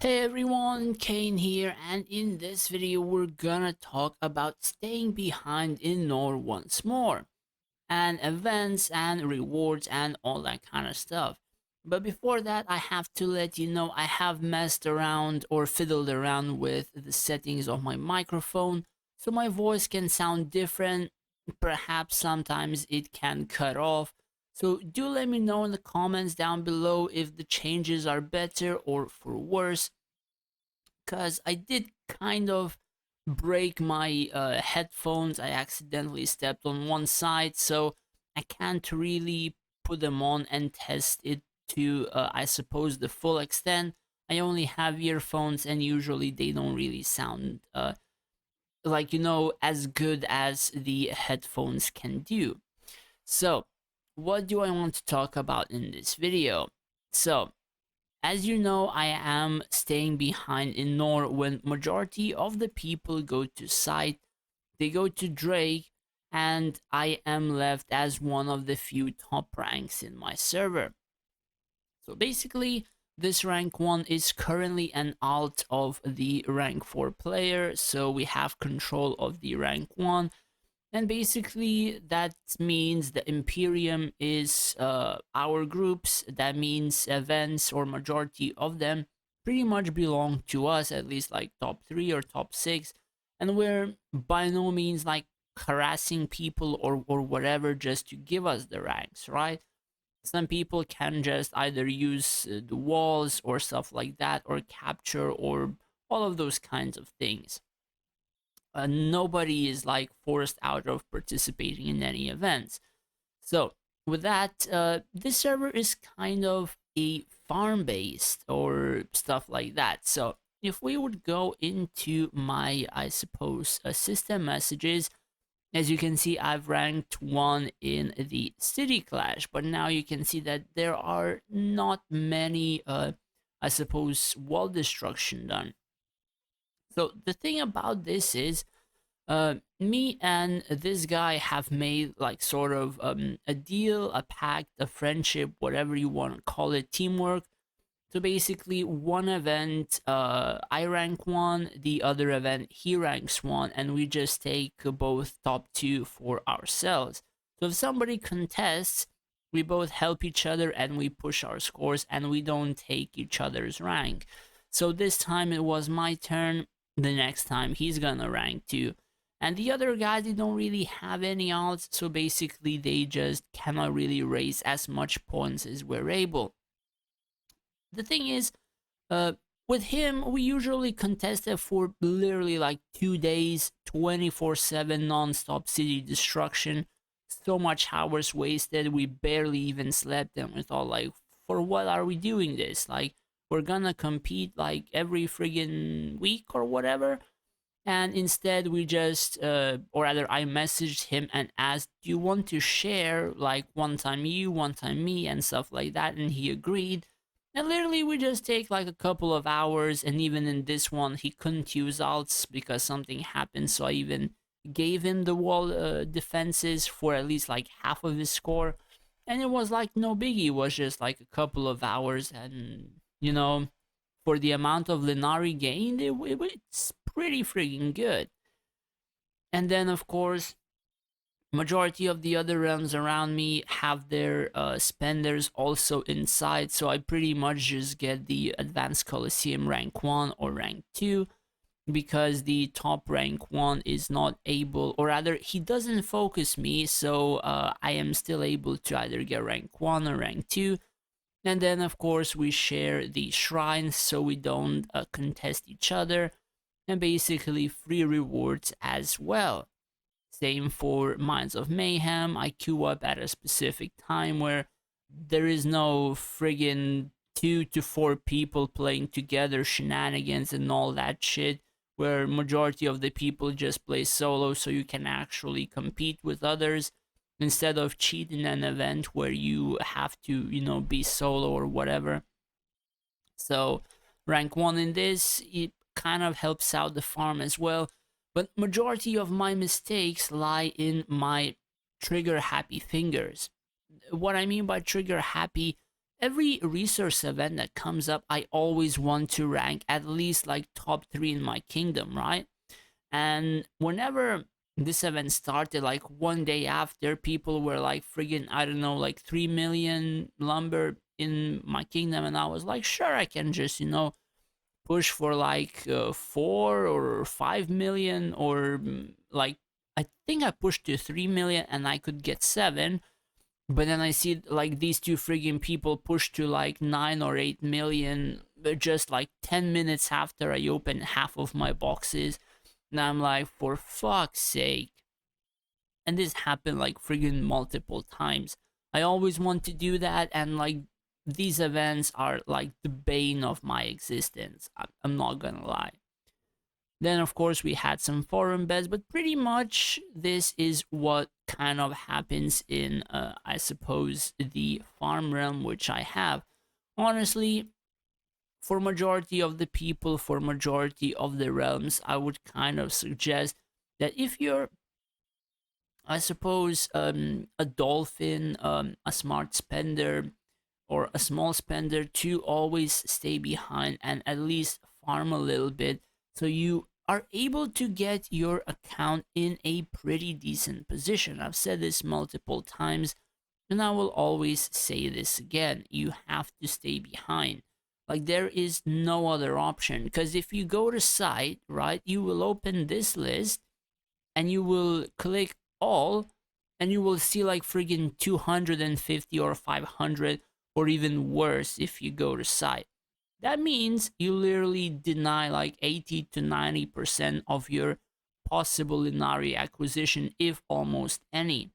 Hey everyone, Kane here, and in this video we're gonna talk about staying behind in Nore once more, and events and rewards and all that kind of stuff. But before that, I have to let you know I have messed around or fiddled around with the settings of my microphone, so my voice can sound different. Perhaps sometimes it can cut off. So do let me know in the comments down below if the changes are better or for worse, because I did kind of break my headphones. I accidentally stepped on one side, so I can't really put them on and test it to, I suppose, the full extent. I only have earphones, and usually they don't really sound as good as the headphones can do. So, what do I want to talk about in this video? So, as you know, I am staying behind in Nor when majority of the people go to site, they go to Drake, and I am left as one of the few top ranks in my server. So basically, this rank 1 is currently an alt of the rank 4 player, so we have control of the rank 1, and basically, that means the Imperium is our groups. That means events, or majority of them, pretty much belong to us, at least like top 3 or top 6. And we're by no means like harassing people or whatever just to give us the ranks, right? Some people can just either use the walls or stuff like that, or capture, or all of those kinds of things. Nobody is like forced out of participating in any events. So with that, this server is kind of a farm based or stuff like that. So if we would go into my, I suppose, system messages, as you can see, I've ranked 1 in the city clash, but now you can see that there are not many, I suppose, wall destruction done. So the thing about this is, me and this guy have made like sort of a deal, a pact, a friendship, whatever you want to call it, teamwork. So basically, one event, I rank 1, the other event, he ranks 1, and we just take both top 2 for ourselves. So if somebody contests, we both help each other and we push our scores, and we don't take each other's rank. So this time it was my turn, the next time he's gonna rank 2. And the other guys, they don't really have any odds, so basically they just cannot really raise as much points as we're able. The thing is, uh, with him, we usually contested for literally like 2 days, 24/7 non-stop city destruction. So much hours wasted, we barely even slept, and we thought like, for what are we doing this? Like, we're gonna compete like every friggin' week or whatever. And instead we just, or rather I messaged him and asked, do you want to share like one time you, one time me, and stuff like that, and he agreed. And literally we just take like a couple of hours, and even in this one he couldn't use alts because something happened, so I even gave him the wall defenses for at least like half of his score. And it was like no biggie, it was just like a couple of hours, and for the amount of Lenari gained, it's pretty freaking good. And then, of course, majority of the other realms around me have their spenders also inside, so I pretty much just get the Advanced Coliseum rank 1 or rank 2, because the top rank 1 is not able, or rather he doesn't focus me, so I am still able to either get rank 1 or rank 2. And then, of course, we share the shrines so we don't contest each other, and basically free rewards as well. Same for Minds of Mayhem. I queue up at a specific time where there is no friggin' 2 to 4 people playing together, shenanigans and all that shit, where majority of the people just play solo so you can actually compete with others, instead of cheating an event where you have to, be solo or whatever. So rank 1 in this, it kind of helps out the farm as well. But majority of my mistakes lie in my trigger happy fingers. What I mean by trigger happy, every resource event that comes up, I always want to rank at least like top 3 in my kingdom, right? And whenever this event started, like one day after, people were like friggin', I don't know, like 3 million lumber in my kingdom. And I was like, sure, I can just, push for like 4 or 5 million, or like, I think I pushed to 3 million and I could get 7. But then I see like these two friggin' people push to like 9 or 8 million just like 10 minutes after I open half of my boxes. And I'm like, for fuck's sake. And this happened like friggin' multiple times. I always want to do that, and like these events are like the bane of my existence. I'm not gonna lie. Then, of course, we had some foreign bets, but pretty much this is what kind of happens in, I suppose, the farm realm which I have. Honestly, for majority of the people, for majority of the realms, I would kind of suggest that if you're, I suppose, a dolphin, a smart spender, or a small spender, to always stay behind and at least farm a little bit, so you are able to get your account in a pretty decent position. I've said this multiple times, and I will always say this again. You have to stay behind. Like, there is no other option, because if you go to site, right, you will open this list and you will click all, and you will see like friggin' 250 or 500, or even worse if you go to site. That means you literally deny like 80 to 90% of your possible Inari acquisition, if almost any.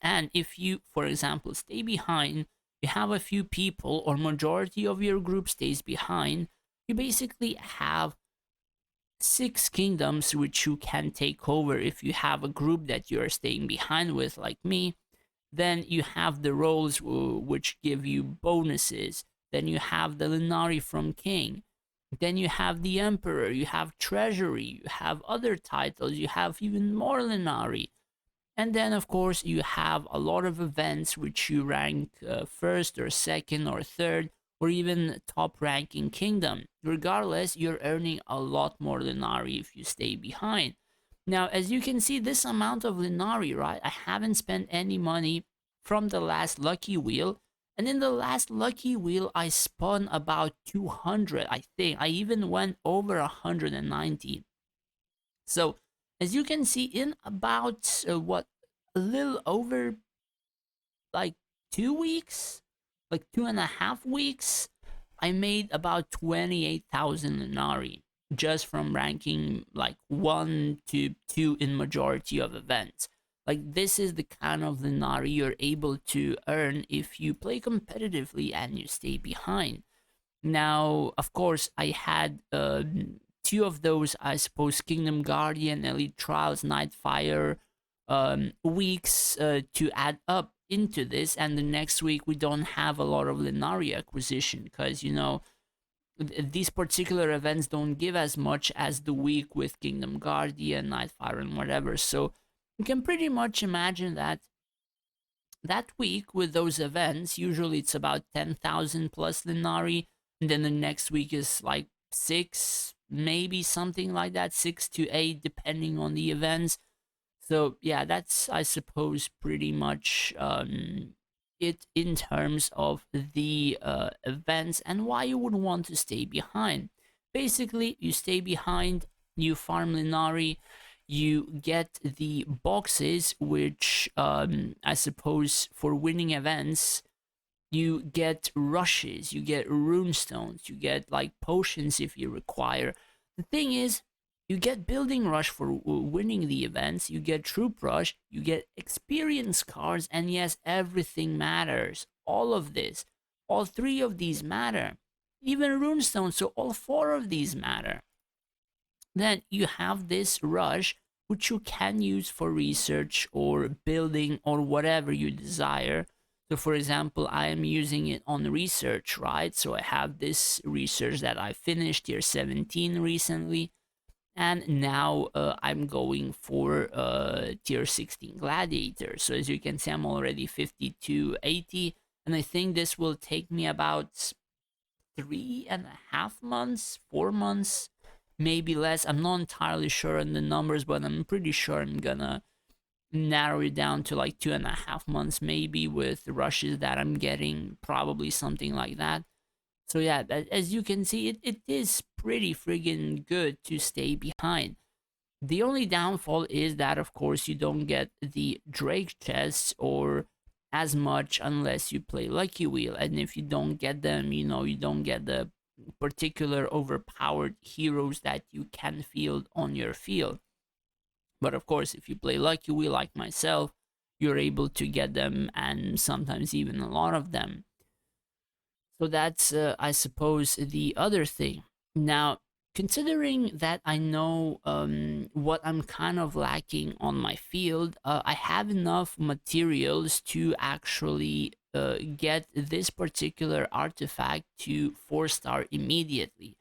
And if you, for example, stay behind, you have a few people, or majority of your group stays behind, you basically have 6 kingdoms which you can take over. If you have a group that you're staying behind with, like me, then you have the roles which give you bonuses. Then you have the Linari from King. Then you have the Emperor. You have Treasury. You have other titles. You have even more Linari. And then, of course, you have a lot of events which you rank first or second or third, or even top ranking kingdom. Regardless, you're earning a lot more Linari if you stay behind. Now, as you can see, this amount of Linari, right? I haven't spent any money from the last lucky wheel. And in the last lucky wheel, I spun about 200, I think. I even went over 190. So, as you can see, in about, a little over like 2 weeks, like 2.5 weeks, I made about 28,000 Linari just from ranking like 1 to 2 in majority of events. Like, this is the kind of Linari you're able to earn if you play competitively and you stay behind. Now, of course, I had 2 of those, I suppose, Kingdom Guardian, Elite Trials, Nightfire weeks to add up into this, and the next week we don't have a lot of Linari acquisition, because these particular events don't give as much as the week with Kingdom Guardian, Nightfire, and whatever. So you can pretty much imagine that that week with those events, usually it's about 10,000 plus Linari, and then the next week is like 6, maybe something like that, 6 to 8, depending on the events. So yeah, that's, I suppose, pretty much it in terms of the events and why you would want to stay behind. Basically, you stay behind, you farm Linari, you get the boxes, which I suppose for winning events, you get rushes, you get runestones, you get like potions if you require. The thing is, you get building rush for winning the events, you get troop rush, you get experience cards, and yes, everything matters. All of this, all 3 of these matter. Even runestones, so all 4 of these matter. Then you have this rush, which you can use for research or building or whatever you desire. So, for example, I am using it on research, right? So I have this research that I finished, tier 17 recently, and now I'm going for tier 16 gladiator. So as you can see, I'm already 5280, And I think this will take me about 3.5 months, 4 months, maybe less. I'm not entirely sure on the numbers, but I'm pretty sure I'm gonna narrow it down to like 2.5 months, maybe, with the rushes that I'm getting, probably something like that. So yeah, as you can see, it is pretty friggin' good to stay behind. The only downfall is that, of course, you don't get the Drake chests or as much unless you play Lucky Wheel. And if you don't get them, you don't get the particular overpowered heroes that you can field on your field. But of course, if you play Lucky Wheel like myself, you're able to get them, and sometimes even a lot of them. So that's, I suppose, the other thing. Now, considering that I know what I'm kind of lacking on my field, I have enough materials to actually get this particular artifact to 4-star immediately.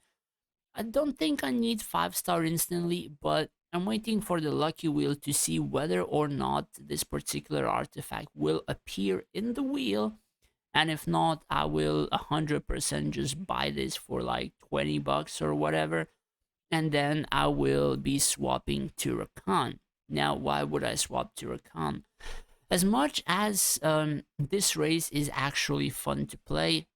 I don't think I need 5-star instantly, but I'm waiting for the lucky wheel to see whether or not this particular artifact will appear in the wheel. And if not, I will 100% just buy this for like 20 bucks or whatever. And then I will be swapping to Rakan. Now, why would I swap to Rakan? As much as this race is actually fun to play,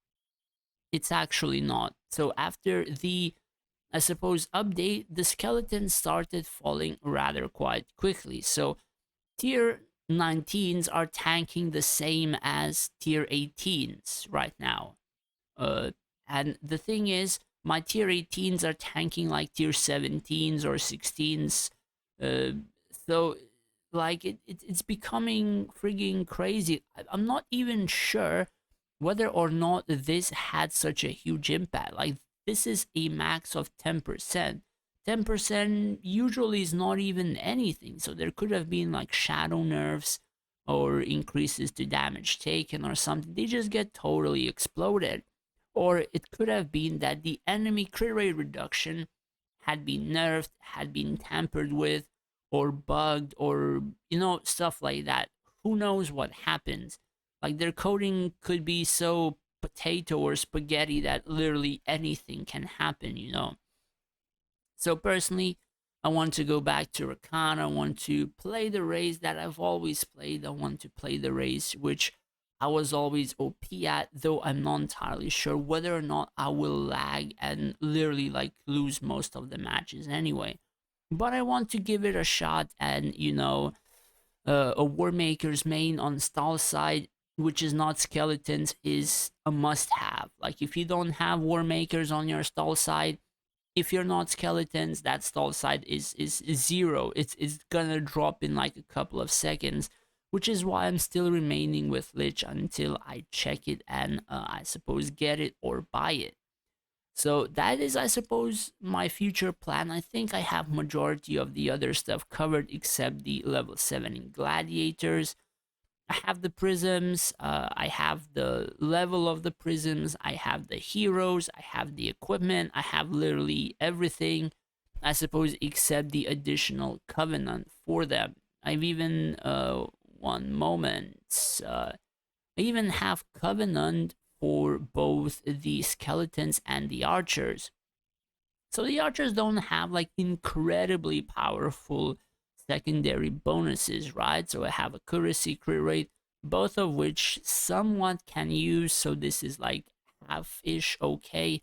it's actually not. So after the, I suppose, update, the skeletons started falling rather quite quickly. So tier 19s are tanking the same as tier 18s right now. Uh, and the thing is, my tier 18s are tanking like tier 17s or 16s. Uh, so, like, it's becoming frigging crazy. I'm not even sure whether or not this had such a huge impact. Like, this is a max of 10%. 10% usually is not even anything. So there could have been like shadow nerfs or increases to damage taken or something. They just get totally exploded. Or it could have been that the enemy crit rate reduction had been nerfed, had been tampered with, or bugged, or stuff like that. Who knows what happens? Like, their coding could be so potato or spaghetti that literally anything can happen. So personally, I want to go back to Rakan. I want to play the race that I've always played. I want to play the race which I was always OP at, though I'm not entirely sure whether or not I will lag and literally like lose most of the matches anyway. But I want to give it a shot, and a War Maker's main on stall side, which is not skeletons, is a must have. Like, if you don't have War Makers on your stall side, if you're not skeletons, that stall side is zero. It's gonna drop in like a couple of seconds, which is why I'm still remaining with Lich until I check it and I suppose get it or buy it. So that is, I suppose, my future plan. I think I have majority of the other stuff covered except the level 7 gladiators. I have the prisms, I have the level of the prisms, I have the heroes, I have the equipment, I have literally everything, I suppose, except the additional covenant for them. I've even, one moment, I even have covenant for both the skeletons and the archers. So the archers don't have like incredibly powerful secondary bonuses, right? So I have accuracy, crit rate, both of which somewhat can use. So this is like half-ish okay.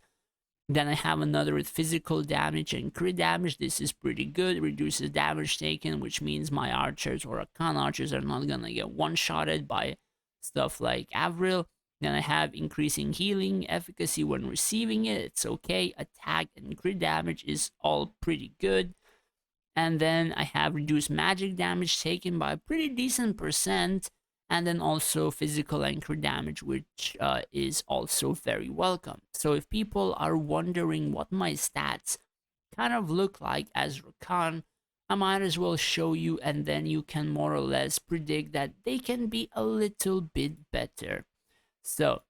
Then I have another with physical damage and crit damage. This is pretty good. It reduces damage taken, which means my archers or Akan archers are not gonna get one-shotted by stuff like Avril. Then I have increasing healing efficacy when receiving it. It's okay. Attack and crit damage is all pretty good. And then I have reduced magic damage taken by a pretty decent percent. And then also physical and crit damage, which is also very welcome. So if people are wondering what my stats kind of look like as Rakan, I might as well show you, and then you can more or less predict that they can be a little bit better. So,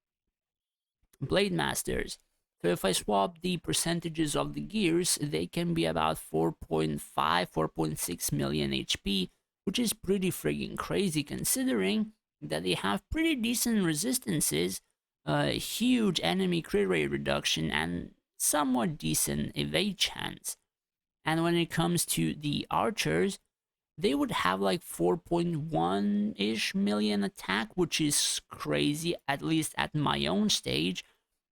Blade Masters. So if I swap the percentages of the gears, they can be about 4.5, 4.6 million HP, which is pretty friggin' crazy considering that they have pretty decent resistances, huge enemy crit rate reduction, and somewhat decent evade chance. And when it comes to the archers, they would have like 4.1 ish million attack, which is crazy, at least at my own stage.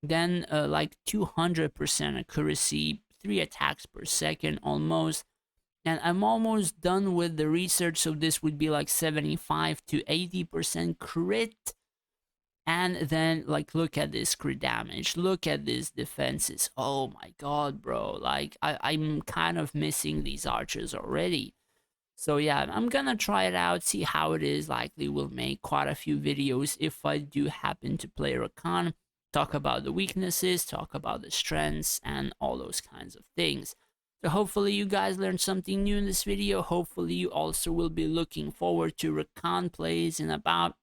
Then, like 200% accuracy, 3 attacks per second almost. And I'm almost done with the research, so this would be like 75 to 80% crit. And then, like, look at this crit damage, look at these defenses. Oh my god, bro. Like, I'm kind of missing these archers already. So yeah, I'm gonna try it out, see how it is. Likely will make quite a few videos if I do happen to play Rakan, talk about the weaknesses, talk about the strengths, and all those kinds of things. So hopefully you guys learned something new in this video. Hopefully you also will be looking forward to Rakan plays in about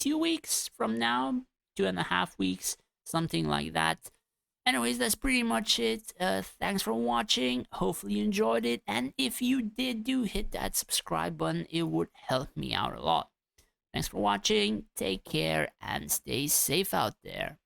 2 weeks from now, 2.5 weeks, something like that. Anyways, that's pretty much it. Thanks for watching. Hopefully you enjoyed it. And if you did, do hit that subscribe button. It would help me out a lot. Thanks for watching. Take care and stay safe out there.